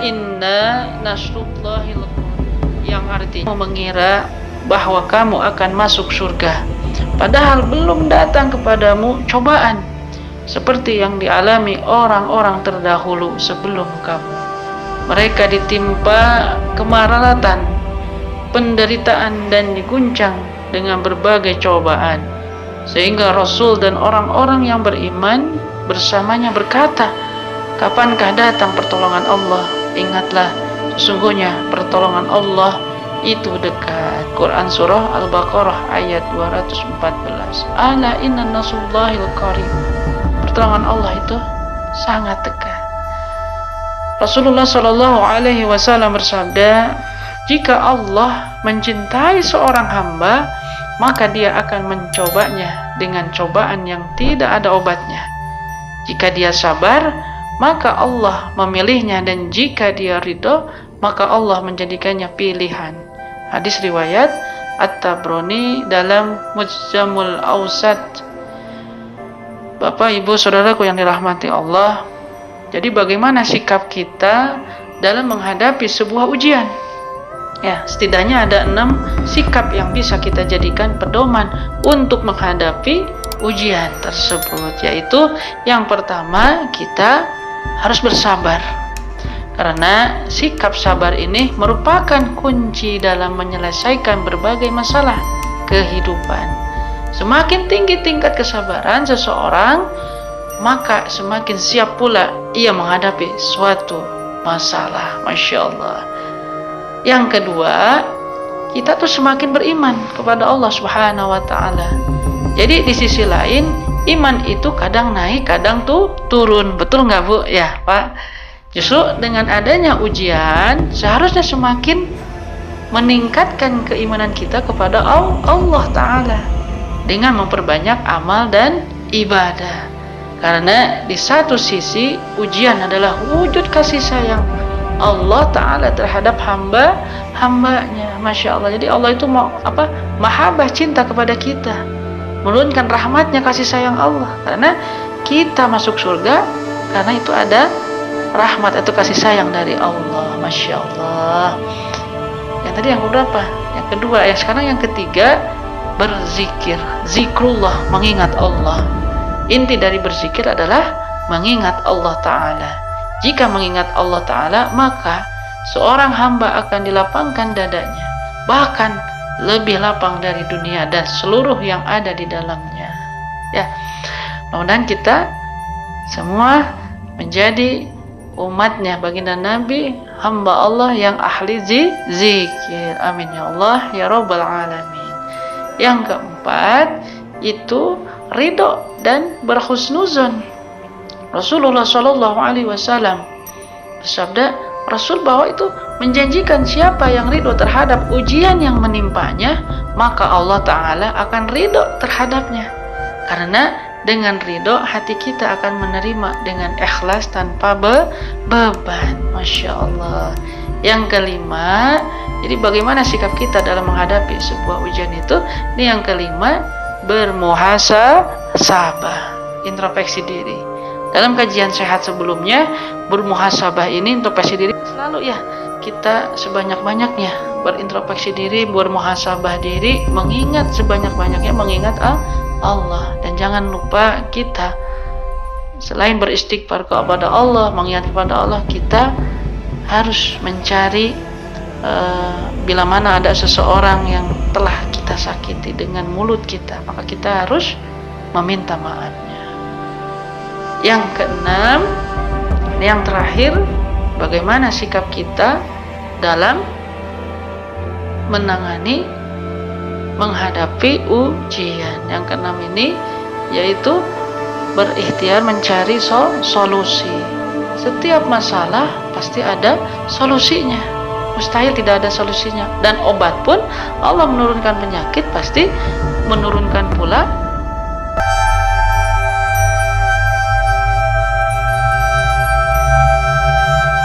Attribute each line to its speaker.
Speaker 1: inna nasrullahil qarib, yang artinya mengira bahwa kamu akan masuk surga padahal belum datang kepadamu cobaan seperti yang dialami orang-orang terdahulu sebelum kamu. Mereka ditimpa kemaratan, penderitaan, dan diguncang dengan berbagai cobaan, sehingga Rasul dan orang-orang yang beriman bersamanya berkata, kapankah datang pertolongan Allah? Ingatlah, sesungguhnya pertolongan Allah itu dekat. Quran Surah Al-Baqarah ayat 214. Ala inna nasrullahil qarib, pertolongan Allah itu sangat dekat. Rasulullah Shallallahu Alaihi Wasallam bersabda, jika Allah mencintai seorang hamba, maka dia akan mencobanya dengan cobaan yang tidak ada obatnya. Jika dia sabar, maka Allah memilihnya, dan jika dia ridho, maka Allah menjadikannya pilihan. Hadis riwayat At-Tabrani dalam Mujamul Awsat. Bapak, Ibu, Saudaraku yang dirahmati Allah, jadi bagaimana sikap kita dalam menghadapi sebuah ujian? Ya, setidaknya ada 6 sikap yang bisa kita jadikan pedoman untuk menghadapi ujian tersebut, yaitu yang pertama, kita harus bersabar. Karena sikap sabar ini merupakan kunci dalam menyelesaikan berbagai masalah kehidupan. Semakin tinggi tingkat kesabaran seseorang, maka semakin siap pula ia menghadapi suatu masalah. Masya Allah. Yang kedua, kita tuh semakin beriman kepada Allah Subhanahu wa Ta'ala. Jadi di sisi lain, iman itu kadang naik, kadang tuh turun. Betul nggak, Bu? Ya, Pak. Justru dengan adanya ujian, seharusnya semakin meningkatkan keimanan kita kepada Allah Ta'ala dengan memperbanyak amal dan ibadah. Karena di satu sisi ujian adalah wujud kasih sayang Allah Ta'ala terhadap hambanya. Masya Allah. Jadi Allah itu mahabbah, cinta kepada kita, menurunkan rahmatnya, kasih sayang Allah. Karena kita masuk surga, karena itu ada rahmat atau kasih sayang dari Allah. Masya Allah. Yang tadi yang berapa? Yang kedua. Yang sekarang yang ketiga, berzikir. Zikrullah, mengingat Allah. Inti dari berzikir adalah mengingat Allah Ta'ala. Jika mengingat Allah Ta'ala, maka seorang hamba akan dilapangkan dadanya, bahkan lebih lapang dari dunia dan seluruh yang ada di dalamnya. Ya, mudah-mudahan kita semua menjadi umatnya baginda Nabi, hamba Allah yang ahli zikir. Amin ya Allah ya Rabbal Alamin. Yang keempat itu ridho dan berhusnuzon. Rasulullah Shallallahu Alaihi Wasallam bersabda, Rasul bahwa itu menjanjikan siapa yang ridho terhadap ujian yang menimpanya, maka Allah Ta'ala akan ridho terhadapnya. Karena dengan ridho hati kita akan menerima dengan ikhlas tanpa beban. Masya Allah. Yang kelima, jadi bagaimana sikap kita dalam menghadapi sebuah ujian itu? Ini yang kelima, bermuhasabah, introspeksi diri. Dalam kajian sehat sebelumnya, bermuhasabah ini, introspeksi diri, selalu ya kita sebanyak-banyaknya berintrospeksi diri, bermuhasabah diri, mengingat sebanyak-banyaknya, mengingat Allah. Dan jangan lupa kita selain beristighfar kepada Allah, mengingat kepada Allah, kita harus mencari bila mana ada seseorang yang telah kita sakiti dengan mulut kita, maka kita harus meminta maafnya. Yang keenam, yang terakhir, bagaimana sikap kita dalam menghadapi ujian. Yang keenam ini yaitu berikhtiar mencari solusi. Setiap masalah pasti ada solusinya, mustahil tidak ada solusinya. Dan obat pun, Allah menurunkan penyakit pasti menurunkan pula